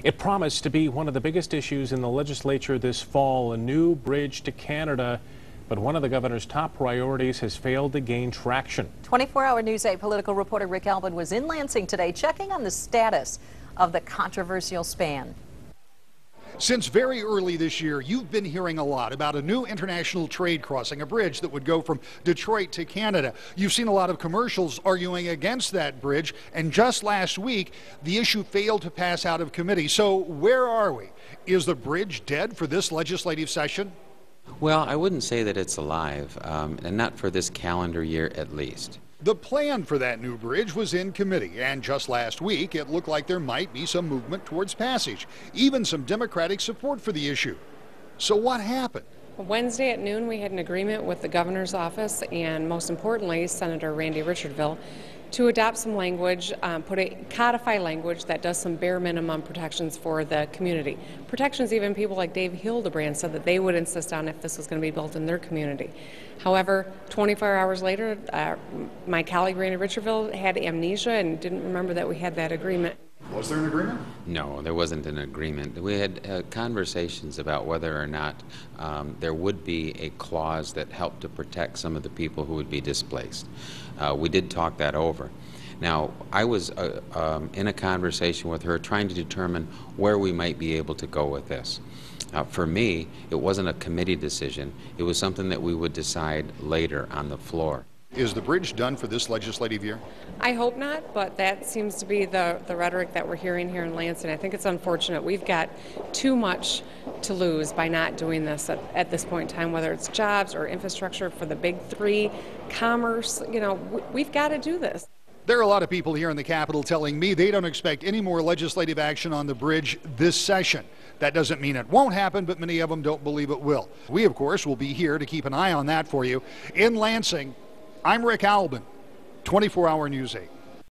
It promised to be one of the biggest issues in the legislature this fall, a new bridge to Canada. But one of the governor's top priorities has failed to gain traction. 24-hour News 8 political reporter Rick Albin was in Lansing today checking on the status of the controversial span. Since very early this year, you've been hearing a lot about a new international trade crossing, a bridge that would go from Detroit to Canada. You've seen a lot of commercials arguing against that bridge, and just last week, the issue failed to pass out of committee. So where are we? Is the bridge dead for this legislative session? Well, I wouldn't say that it's alive, and not for this calendar year at least. The plan for that new bridge was in committee, and just last week it looked like there might be some movement towards passage, even some Democratic support for the issue. So what happened? Wednesday at noon we had an agreement with the governor's office and most importantly Senator Randy Richardville to adopt some language, codify language that does some bare minimum protections for the community. Protections even people like Dave Hildebrand said that they would insist on if this was going to be built in their community. However, 24 hours later, my colleague Randy Richardville had amnesia and didn't remember that we had that agreement. Was there an agreement? No, there wasn't an agreement. We had conversations about whether or not there would be a clause that helped to protect some of the people who would be displaced. We did talk that over. Now, I was in a conversation with her trying to determine where we might be able to go with this. For me, it wasn't a committee decision. It was something that we would decide later on the floor. Is the bridge done for this legislative year? I hope not, but that seems to be the rhetoric that we're hearing here in Lansing. I think it's unfortunate. We've got too much to lose by not doing this at this point in time, whether it's jobs or infrastructure for the big three, commerce. You know, we've got to do this. There are a lot of people here in the Capitol telling me they don't expect any more legislative action on the bridge this session. That doesn't mean it won't happen, but many of them don't believe it will. We, of course, will be here to keep an eye on that for you. In Lansing, I'm Rick Albin, 24-hour News 8.